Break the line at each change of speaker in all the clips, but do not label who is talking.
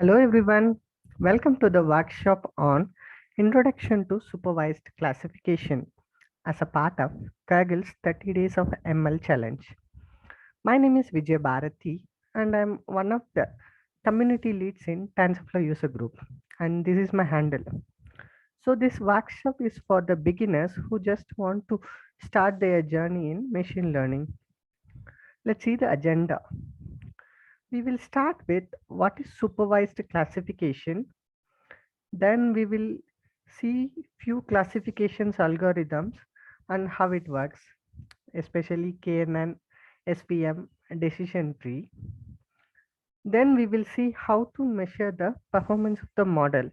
Hello everyone, welcome to the workshop on Introduction to Supervised Classification as a part of Kaggle's 30 Days of ML Challenge. My name is Vijay Bharati and I'm one of the community leads in TensorFlow user group, and this is my handle. So this workshop is for the beginners who just want to start their journey in machine learning. Let's see the agenda. We will start with what is supervised classification. Then we will see few classifications algorithms and how it works, especially KNN, SVM, decision tree. Then we will see how to measure the performance of the model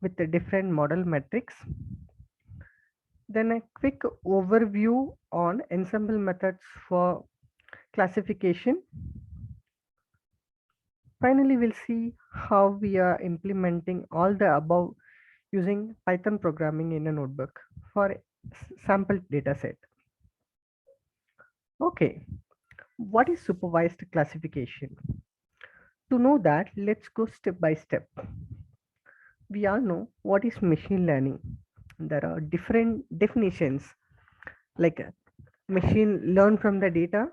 with the different model metrics. Then a quick overview on ensemble methods for classification. Finally, we'll see how we are implementing all the above using Python programming in a notebook for sample dataset. Okay, what is supervised classification? To know that, let's go step by step. We all know what is machine learning. There are different definitions like machine learn from the data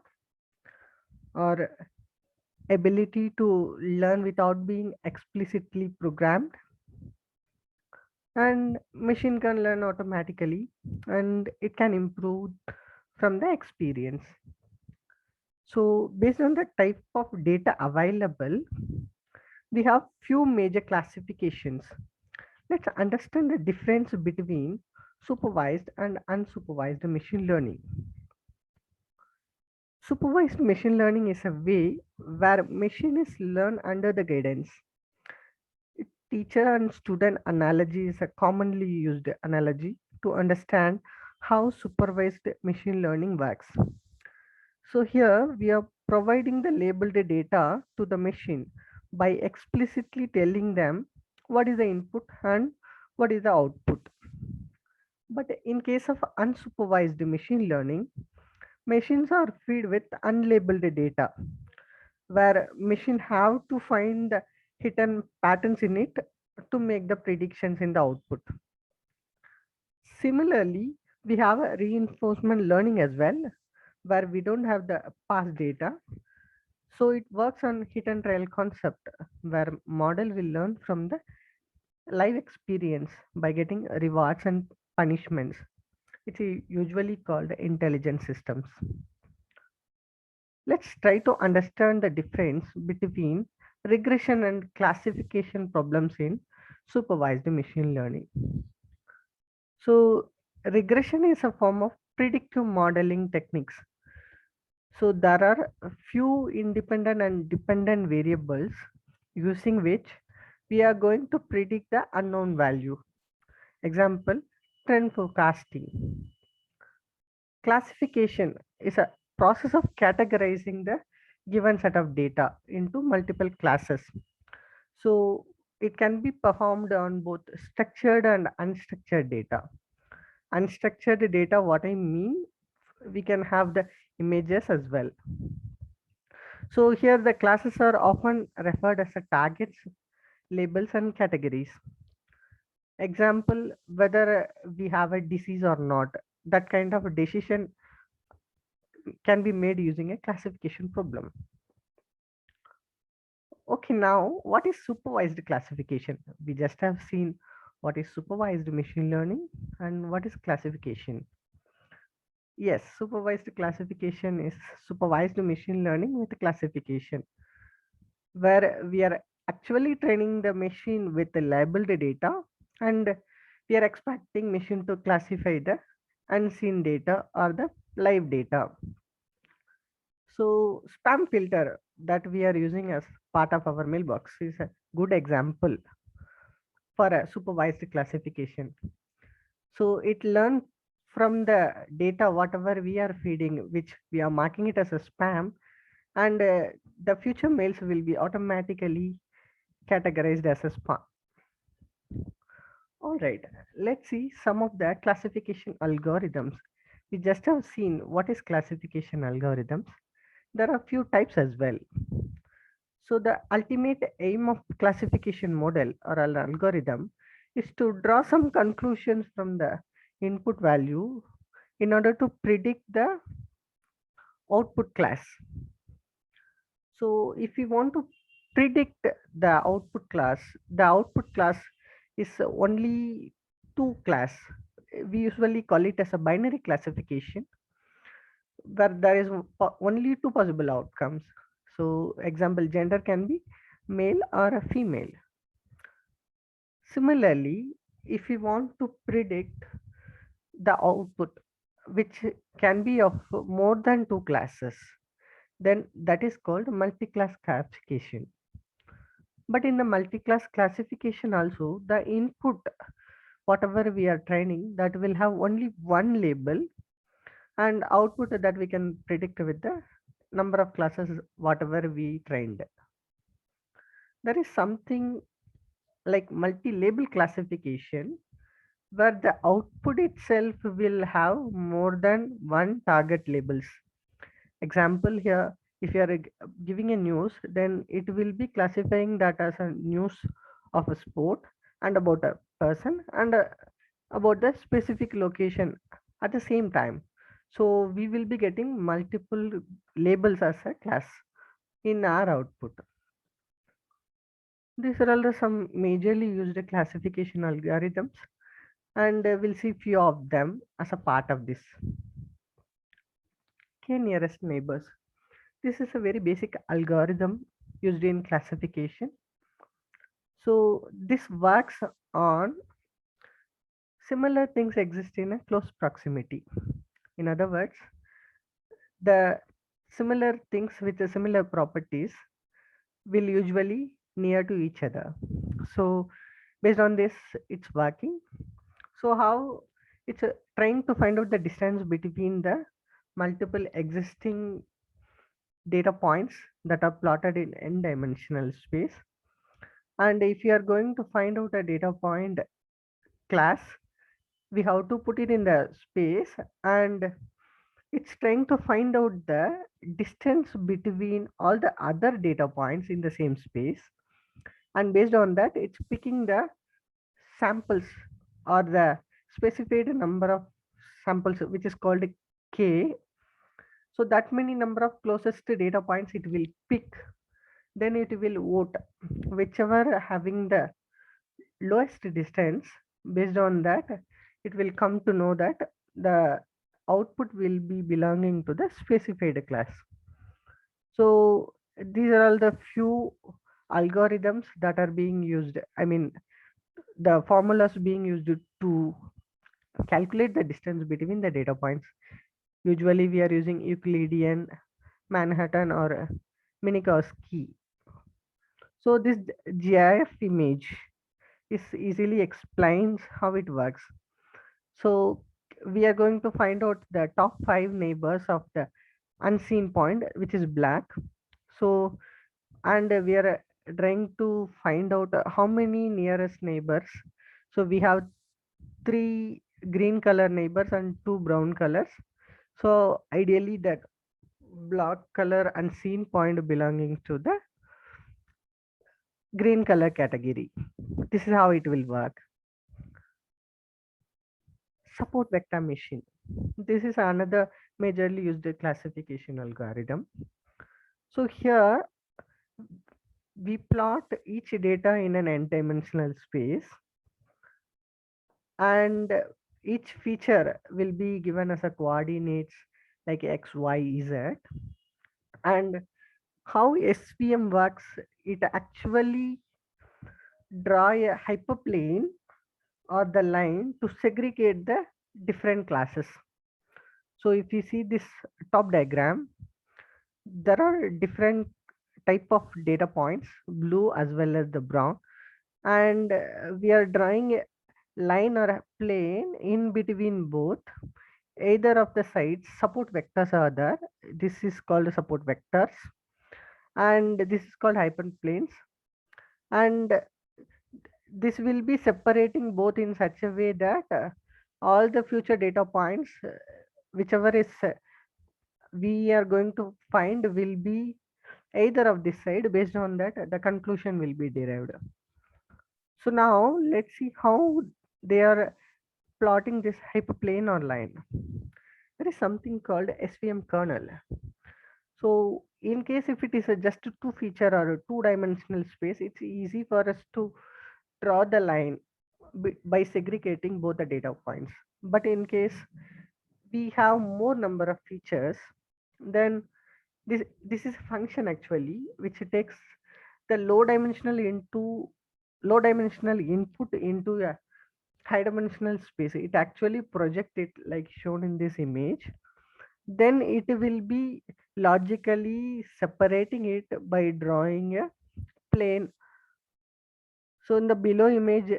or ability to learn without being explicitly programmed, and machine can learn automatically and it can improve from the experience. So based on the type of data available, we have few major classifications. Let's understand the difference between supervised and unsupervised machine learning. Supervised machine learning is a way where machine is learned under the guidance. Teacher and student analogy is a commonly used analogy to understand how supervised machine learning works. So here we are providing the labeled data to the machine by explicitly telling them what is the input and what is the output. But in case of unsupervised machine learning, machines are fed with unlabeled data where machine have to find the hidden patterns in it to make the predictions in the output. Similarly, we have a reinforcement learning as well, where we don't have the past data. So it works on hit and trial concept, where model will learn from the live experience by getting rewards and punishments. It's usually called intelligent systems. Let's try to understand the difference between regression and classification problems in supervised machine learning. So regression is a form of predictive modeling techniques. So there are a few independent and dependent variables using which we are going to predict the unknown value. Example, trend forecasting. Classification is a process of categorizing the given set of data into multiple classes. So it can be performed on both structured and unstructured data. Unstructured data, what I mean, we can have the images as well. So here the classes are often referred as a targets, labels and categories. Example, whether we have a disease or not, that kind of a decision can be made using a classification problem. Okay, now what is supervised classification? We just have seen what is supervised machine learning and what is classification. Yes, supervised classification is supervised machine learning with classification, where we are actually training the machine with the labeled data and we are expecting machine to classify the unseen data or the live data. So spam filter that we are using as part of our mailbox is a good example for a supervised classification. So it learns from the data whatever we are feeding, which we are marking it as a spam, and the future mails will be automatically categorized as a spam. All right, let's see some of the classification algorithms. We just have seen what is classification algorithms. There are a few types as well. So the ultimate aim of classification model or an algorithm is to draw some conclusions from the input value in order to predict the output class. So if we want to predict the output class is only two class. We usually call it as a binary classification where there is only two possible outcomes. So example, gender can be male or a female. Similarly, if we want to predict the output, which can be of more than two classes, then that is called multi-class classification. But in the multi-class classification also, the input, whatever we are training, that will have only one label, and output that we can predict with the number of classes, whatever we trained. There is something like multi-label classification where the output itself will have more than one target labels. Example here, if you are giving a news, then it will be classifying that as a news of a sport and about a person and about the specific location at the same time. So we will be getting multiple labels as a class in our output. These are all the some majorly used classification algorithms, and we'll see few of them as a part of this. K nearest neighbors. This is a very basic algorithm used in classification. So this works on similar things exist in a close proximity. In other words, the similar things with the similar properties will usually near to each other. So based on this, it's working. So how it's trying to find out the distance between the multiple existing data points that are plotted in n-dimensional space. And if you are going to find out a data point class, we have to put it in the space, and it's trying to find out the distance between all the other data points in the same space. And based on that, it's picking the samples or the specified number of samples, which is called k. So that many number of closest data points it will pick, then it will vote whichever having the lowest distance. Based on that, it will come to know that the output will be belonging to the specified class. So these are all the few algorithms that are being used. I mean, the formulas being used to calculate the distance between the data points. Usually we are using Euclidean, Manhattan, or Minkowski. So this GIF image is easily explains how it works. So we are going to find out the top 5 neighbors of the unseen point, which is black. So and we are trying to find out how many nearest neighbors. So we have 3 green color neighbors and 2 brown colors. So ideally the black color unseen point belonging to the green color category. This is how it will work. Support vector machine. This is another majorly used classification algorithm. So here we plot each data in an n-dimensional space, and each feature will be given as a coordinates like x, y, z. And how SVM works, it actually draw a hyperplane or the line to segregate the different classes. So if you see this top diagram, there are different type of data points, blue as well as the brown, and we are drawing a line or a plane in between both. Either of the sides support vectors are there. This is called support vectors, and this is called hyperplanes. And this will be separating both in such a way that all the future data points, whichever is we are going to find, will be either of this side. Based on that, the conclusion will be derived. So now let's see how they are plotting this hyperplane or line. There is something called SVM kernel. So in case if it is a just a two feature or a two-dimensional space, it's easy for us to draw the line by segregating both the data points. But in case we have more number of features, then this is a function actually which takes the low dimensional input into a high dimensional space. It actually project it like shown in this image. Then it will be logically separating it by drawing a plane. So in the below image,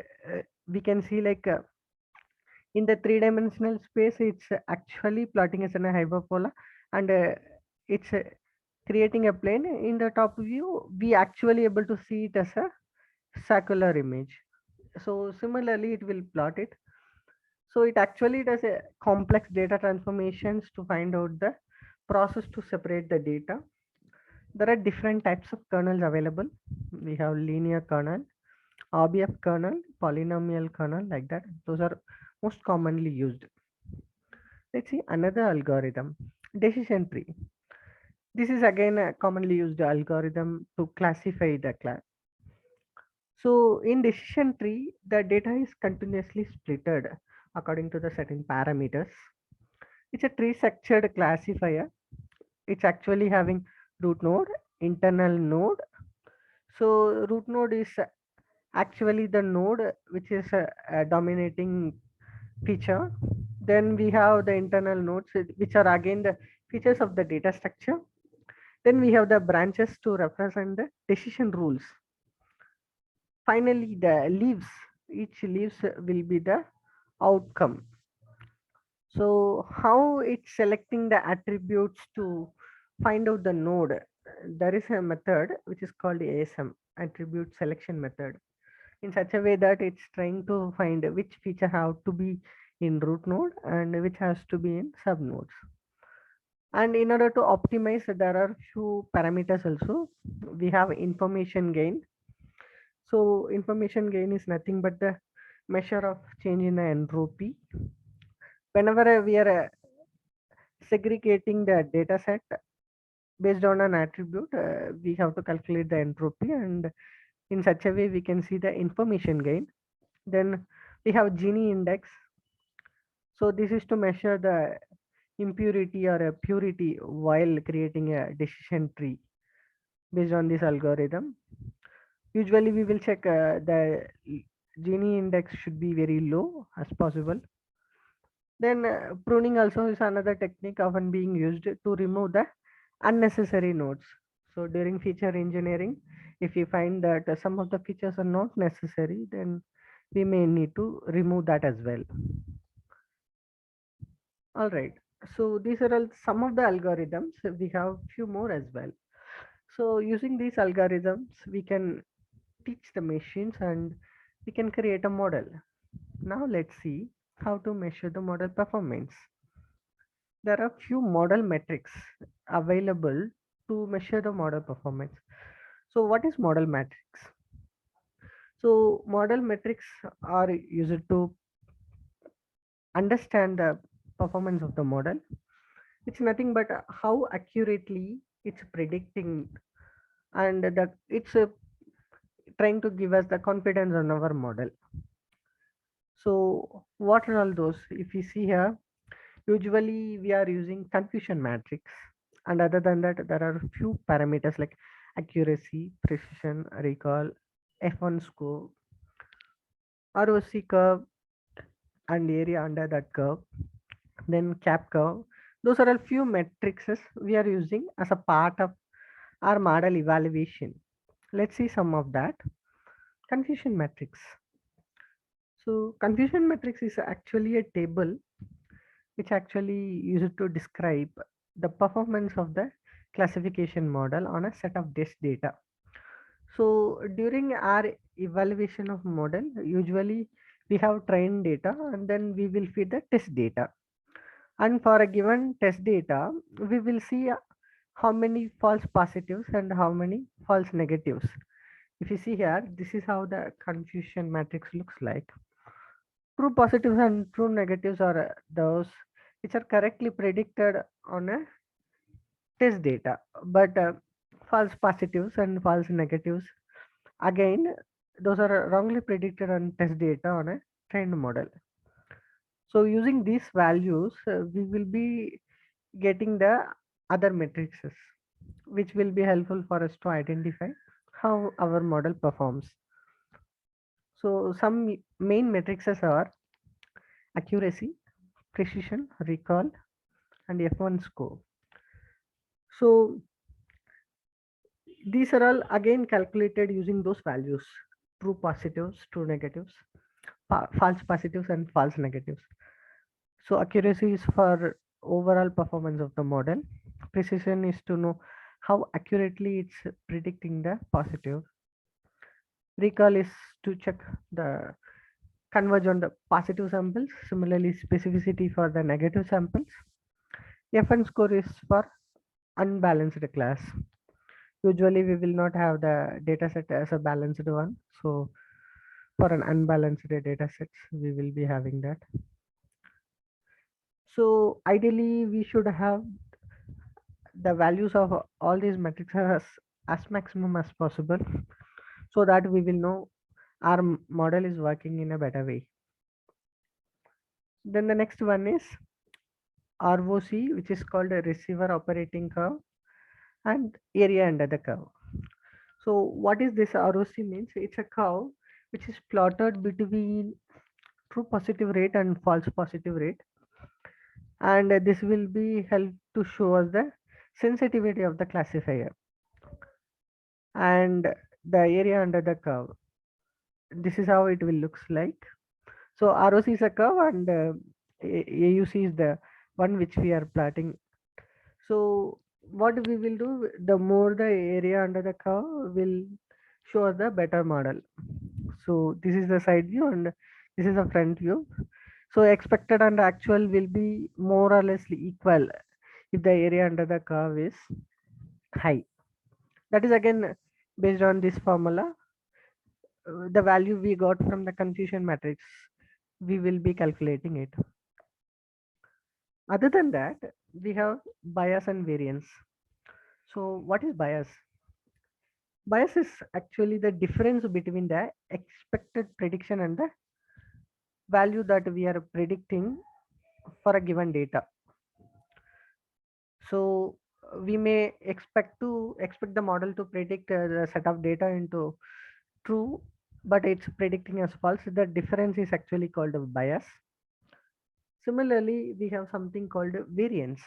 we can see like in the three-dimensional space, it's actually plotting as a hyperbola, and it's creating a plane. In the top view, we actually able to see it as a circular image. So similarly, it will plot it. So it actually does a complex data transformations to find out the process to separate the data. There are different types of kernels available. We have linear kernel, RBF kernel, polynomial kernel, like that. Those are most commonly used. Let's see another algorithm, decision tree. This is again a commonly used algorithm to classify the class. So in decision tree, the data is continuously splitted according to the certain parameters. It's a tree structured classifier. It's actually having root node, internal node. So root node is actually the node which is a dominating feature. Then we have the internal nodes, which are again the features of the data structure. Then we have the branches to represent the decision rules. Finally, the leaves, each leaves will be the outcome. So how it's selecting the attributes to find out the node? There is a method which is called ASM, attribute selection method, in such a way that it's trying to find which feature have to be in root node and which has to be in sub nodes. And in order to optimize, there are few parameters also. We have information gain. So information gain is nothing but the measure of change in the entropy. Whenever we are segregating the data set based on an attribute, we have to calculate the entropy, and in such a way we can see the information gain. Then we have Gini index. So this is to measure the impurity or a purity while creating a decision tree based on this algorithm. Usually we will check the Gini index should be very low as possible. Then pruning also is another technique often being used to remove the unnecessary nodes. So during feature engineering, if we find that some of the features are not necessary, then we may need to remove that as well. All right. So these are all some of the algorithms. We have few more as well. So using these algorithms, we can teach the machines and we can create a model. Now let's see how to measure the model performance. There are few model metrics available to measure the model performance. So what is model metrics? So model metrics are used to understand the performance of the model. It's nothing but how accurately it's predicting, and that it's trying to give us the confidence on our model. So what are all those? If you see here, usually we are using confusion matrix, and other than that, there are few parameters like accuracy, precision, recall, F1 score, ROC curve, and area under that curve, then cap curve. Those are a few metrics we are using as a part of our model evaluation. Let's see some of that. Confusion matrix. So confusion matrix is actually a table which actually used to describe the performance of the classification model on a set of test data. So during our evaluation of model, usually we have trained data and then we will feed the test data. And for a given test data, we will see how many false positives and how many false negatives. If you see here, this is how the confusion matrix looks like. True positives and true negatives are those which are correctly predicted on a test data, but false positives and false negatives, again, those are wrongly predicted on test data on a trained model. So using these values, we will be getting the other matrices, which will be helpful for us to identify how our model performs. So some main matrices are accuracy, precision, recall, and F1 score. So these are all again calculated using those values: true positives, true negatives, false positives, and false negatives. So accuracy is for overall performance of the model. Precision is to know how accurately it's predicting the positive. Recall is to check the converge on the positive samples. Similarly, specificity for the negative samples. F1 score is for unbalanced class. Usually, we will not have the data set as a balanced one. So, for an unbalanced data sets, we will be having that. So, ideally, we should have the values of all these metrics as maximum as possible, so that we will know our model is working in a better way. Then the next one is ROC, which is called a receiver operating curve, and area under the curve. So what is this ROC means? It's a curve which is plotted between true positive rate and false positive rate, and this will be help to show us the sensitivity of the classifier and the area under the curve. This is how it will looks like. So ROC is a curve, and AUC is the one which we are plotting. So what we will do, the more the area under the curve will show the better model. So this is the side view and this is the front view. So expected and actual will be more or less equal if the area under the curve is high. That is again based on this formula. The value we got from the confusion matrix, we will be calculating it. Other than that, we have bias and variance. So what is bias? Bias is actually the difference between the expected prediction and the value that we are predicting for a given data. So we may expect the model to predict the set of data into true, but it's predicting as false. The difference is actually called a bias. Similarly, we have something called variance.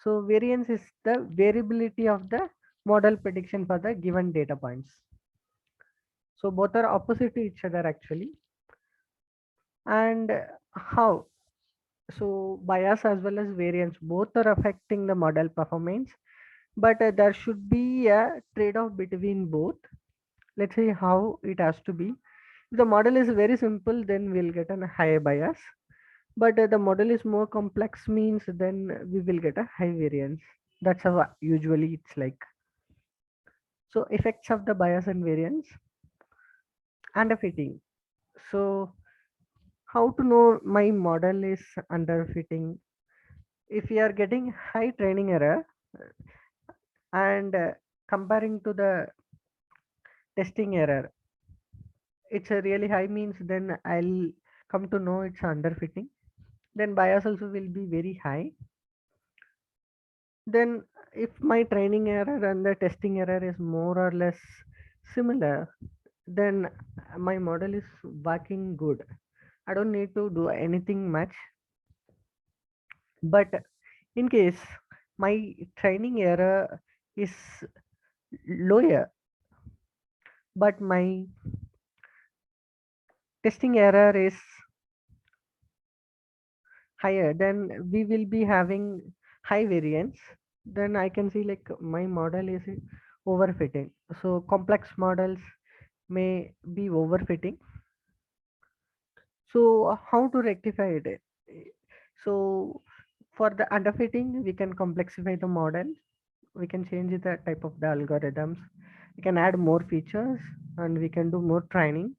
So variance is the variability of the model prediction for the given data points. So both are opposite to each other actually. And how? So bias as well as variance both are affecting the model performance, but there should be a trade-off between both. Let's see how it has to be. If the model is very simple, then we'll get a high bias, but the model is more complex means then we will get a high variance. That's how usually it's like. So effects of the bias and variance. Underfitting. So how to know my model is underfitting? If you are getting high training error and comparing to the testing error, it's a really high means, then I'll come to know it's underfitting. Then bias also will be very high. Then if my training error and the testing error is more or less similar, then my model is working good. I don't need to do anything much. But in case my training error is lower, but my testing error is higher, then we will be having high variance. Then I can see like my model is overfitting. So complex models may be overfitting. So how to rectify it? So For the underfitting, we can complexify the model. We can change the type of the algorithms. We can add more features and we can do more training.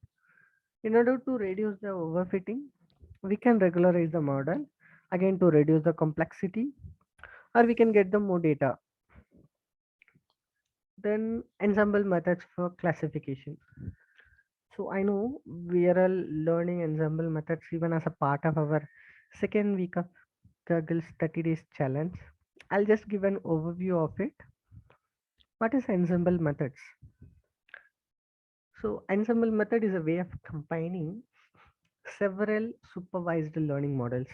In order to reduce the overfitting, we can regularize the model again to reduce the complexity, or we can get the more data. Then ensemble methods for classification. So I know we are all learning ensemble methods even as a part of our second week of Kaggle's 30 days challenge. I'll just give an overview of it. What is ensemble methods? So ensemble method is a way of combining several supervised learning models.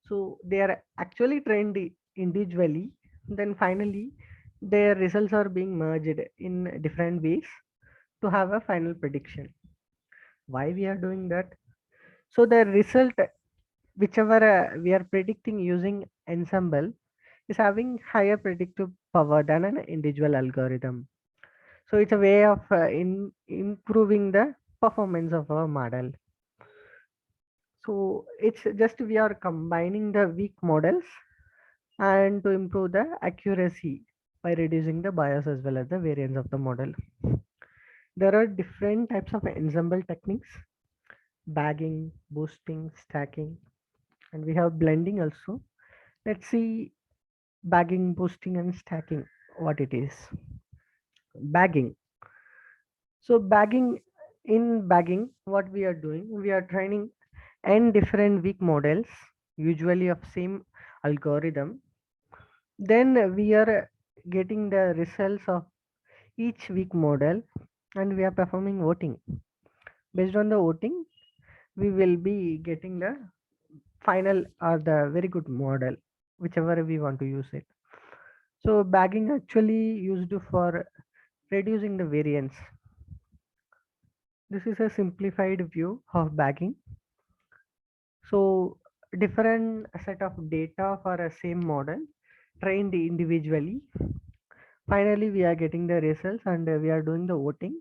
So they are actually trained individually. Then finally, their results are being merged in different ways to have a final prediction. Why we are doing that? So the result, whichever we are predicting using ensemble, is having higher predictive power than an individual algorithm. So it's a way of improving the performance of our model. So it's just we are combining the weak models and to improve the accuracy by reducing the bias as well as the variance of the model. There are different types of ensemble techniques: bagging, boosting, stacking, and we have blending also. Let's see bagging, boosting, and stacking what it is. Bagging. So bagging, what we are doing, we are training n different weak models, usually of same algorithm. Then we are getting the results of each weak model and we are performing voting. Based on the voting, we will be getting the final or the very good model, whichever we want to use it. So bagging actually used for reducing the variance. This is a simplified view of bagging. So different set of data for a same model trained individually. Finally, we are getting the results and we are doing the voting.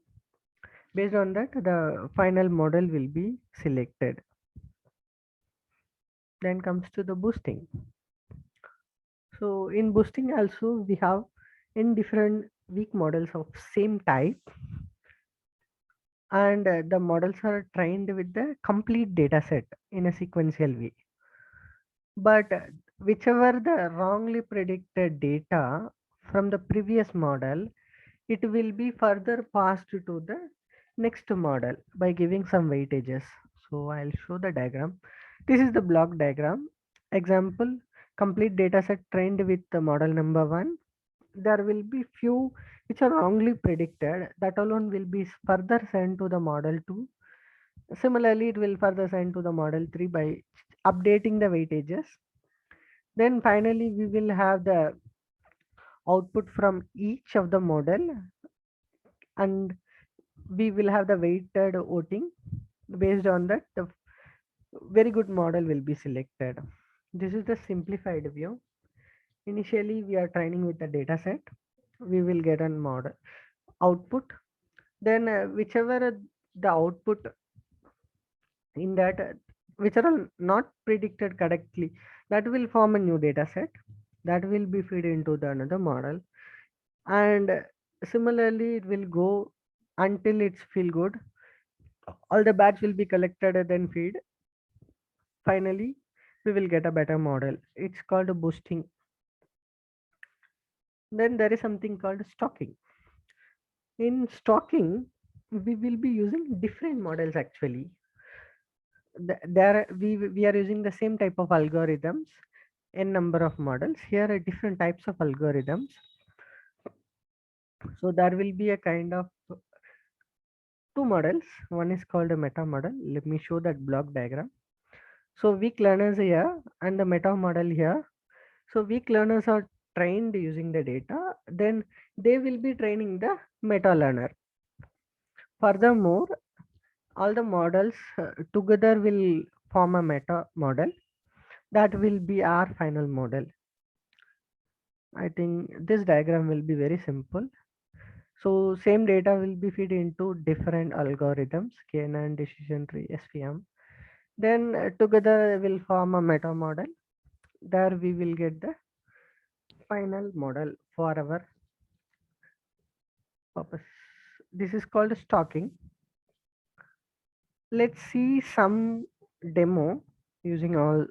Based on that, the final model will be selected. Then comes to the boosting. So in boosting also we have in different weak models of same type, and the models are trained with the complete data set in a sequential way. But whichever the wrongly predicted data from the previous model, it will be further passed to the next model by giving some weightages. So I'll show the diagram. This is the block diagram. Example, complete data set trained with the model number 1. There will be few which are wrongly predicted. That alone will be further sent to the model 2. Similarly, it will further send to the model 3 by updating the weightages. Then finally, we will have the output from each of the model, and we will have the weighted voting. Based on that, the very good model will be selected. This is the simplified view. Initially, we are training with the data set. We will get a model output. Then whichever the output in that which are all not predicted correctly, that will form a new data set that will be fed into the another model, and similarly it will go until it's feel good. All the batch will be collected and then feed. Finally, we will get a better model. It's called boosting. Then there is something called stocking. In stocking, we will be using different models actually. There we are using the same type of algorithms, n number of models. Here are different types of algorithms. So there will be a kind of two models. One is called a meta model. Let me show that block diagram. So weak learners here and the meta model here. So weak learners are trained using the data, then they will be training the meta learner. Furthermore, all the models together will form a meta model that will be our final model. I think this diagram will be very simple. So same data will be fed into different algorithms, KNN, decision tree, SVM. Then together will form a meta model. there we will get the final model for our purpose. This is called stocking. Let's see some demo using all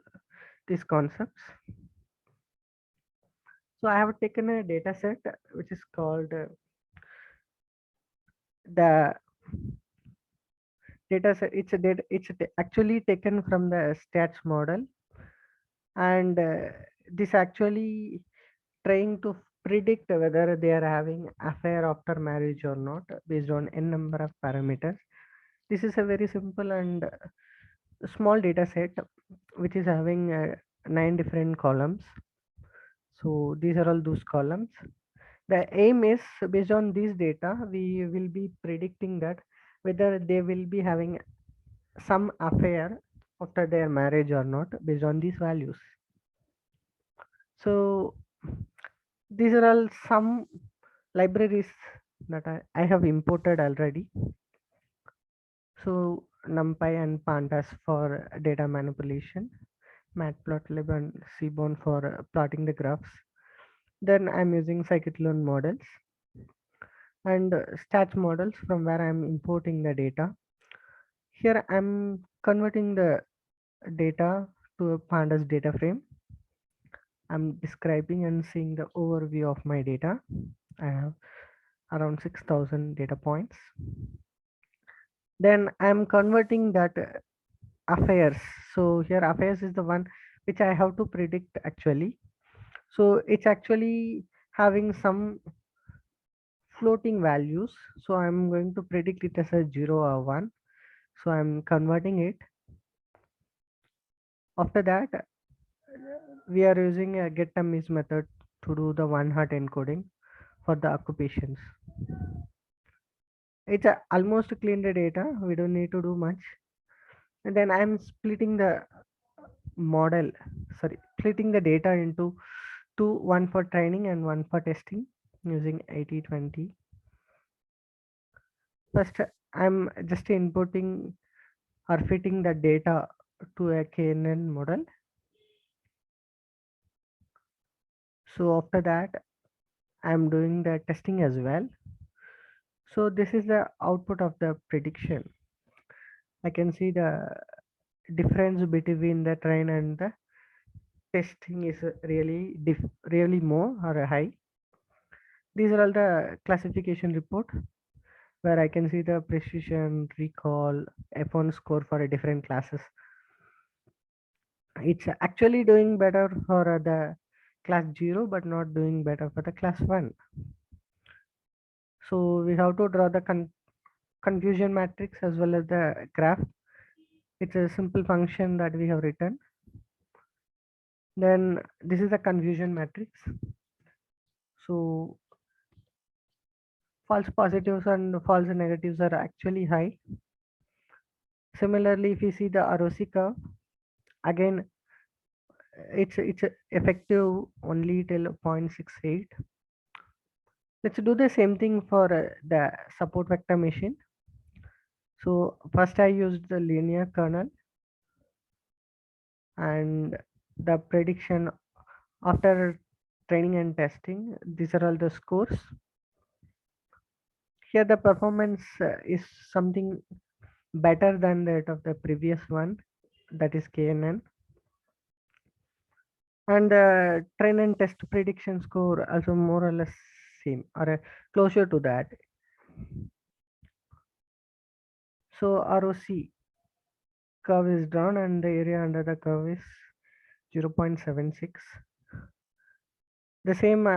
these concepts. So I have taken a data set which is called the data set. It's a data. Actually taken from the stats model, and this actually trying to predict whether they are having affair after marriage or not based on n number of parameters. This is a very simple and small data set which is having 9 different columns. So these are all those columns. The aim is based on this data, we will be predicting that whether they will be having some affair after their marriage or not based on these values. So these are all some libraries that I have imported already. So NumPy and Pandas for data manipulation, Matplotlib and Seaborn for plotting the graphs. Then I'm using scikit-learn models and stats models from where I'm importing the data. Here I'm converting the data to a pandas data frame. I'm describing and seeing the overview of my data. I have around 6,000 data points. Then I'm converting that affairs. So here affairs is the one which I have to predict actually. So it's actually having some floating values. So I'm going to predict it as a 0 or 1. So I'm converting it. After that, we are using a getTummies method to do the one hot encoding for the occupations. It's almost clean the data. We don't need to do much. And then I'm splitting the splitting the data into two, one for training and one for testing using 80/20. First, I'm just inputting or fitting the data to a KNN model. So after that, I'm doing the testing as well. So this is the output of the prediction. I can see the difference between the train and the testing is really more or high. These are all the classification report where I can see the precision, recall, F1 score for a different classes. It's actually doing better for the class 0 but not doing better for the class 1. So we have to draw the confusion matrix as well as the graph. It's a simple function that we have written. Then this is a confusion matrix. So false positives and false negatives are actually high. Similarly, if you see the ROC curve, again it's effective only till 0.68. Let's do the same thing for the support vector machine. So first I used the linear kernel and the prediction after training and testing. These are all the scores. Here the performance is something better than that of the previous one, that is KNN. And train and test prediction score also more or less same or closer to that. So ROC curve is drawn and the area under the curve is 0.76. The same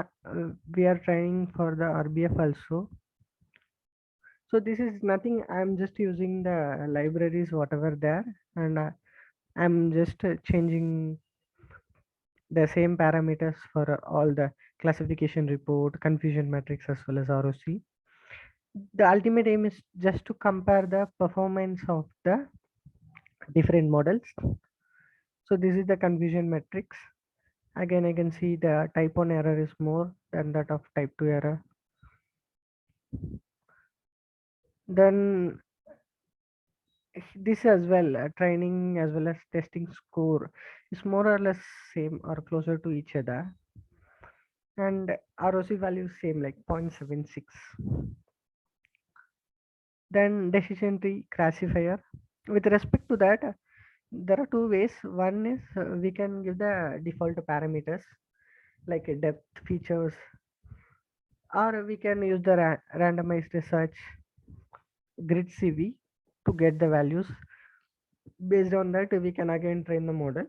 we are trying for the RBF also. So this is nothing, I'm just using the libraries whatever there, and I'm just changing the same parameters for all the classification report, confusion matrix as well as ROC. The ultimate aim is just to compare the performance of the different models. So this is the confusion matrix. Again, I can see the type 1 error is more than that of type 2 error. Then this as well, training as well as testing score is more or less same or closer to each other, and ROC value same like 0.76. Then decision tree classifier. With respect to that, there are two ways. One is we can give the default parameters like depth features, or we can use the randomized search grid CV to get the values. Based on that, we can again train the model.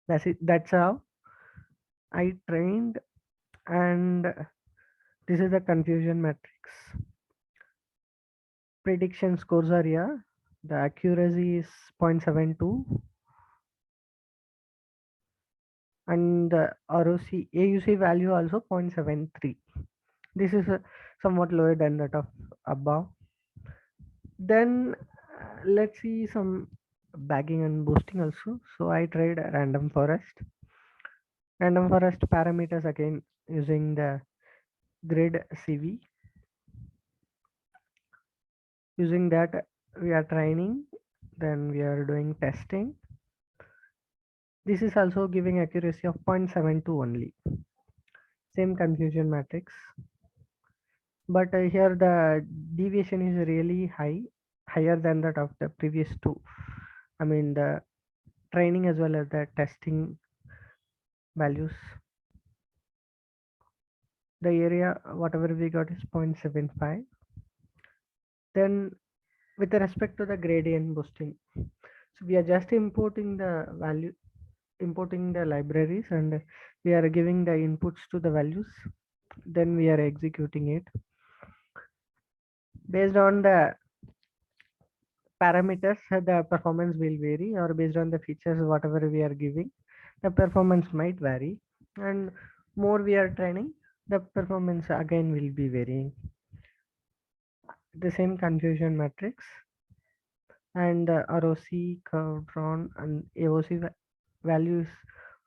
That's it. That's how I trained, and this is the confusion matrix. Prediction scores are here. The accuracy is 0.72, and the ROC AUC value also 0.73. This is somewhat lower than that of above. Then let's see some bagging and boosting also. So I tried random forest. Random forest parameters again using the grid CV. Using that we are training, then we are doing testing. This is also giving accuracy of 0.72 only. Same confusion matrix, but here the deviation is really high, higher than that of the previous two. I mean the training as well as the testing values. The area whatever we got is 0.75. Then with respect to the gradient boosting, so we are just importing the value, importing the libraries, and we are giving the inputs to the values, then we are executing it based on the parameters. The performance will vary, or based on the features whatever we are giving, the performance might vary, and more we are training, the performance again will be varying. The same confusion matrix, and the ROC curve drawn, and AOC value is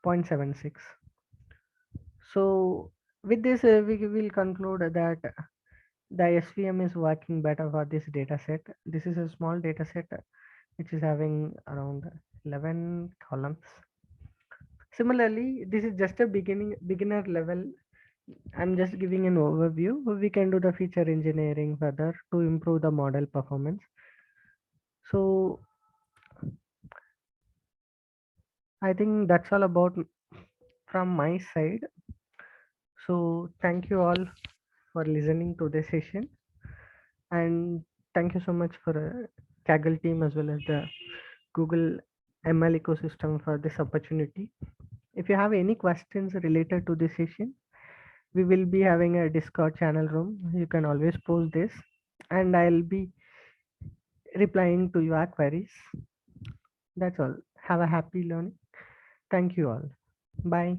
0.76. So with this we will conclude that the SVM is working better for this data set. This is a small data set which is having around 11 columns. Similarly, this is just a beginner level. I'm just giving an overview. We can do the feature engineering further to improve the model performance. So I think that's all about from my side. So thank you all for listening to this session, and thank you so much for Kaggle team as well as the Google ML ecosystem for this opportunity. If you have any questions related to this session, we will be having a Discord channel room. You can always post this, and I'll be replying to your queries. That's all. Have a happy learning. Thank you all. Bye.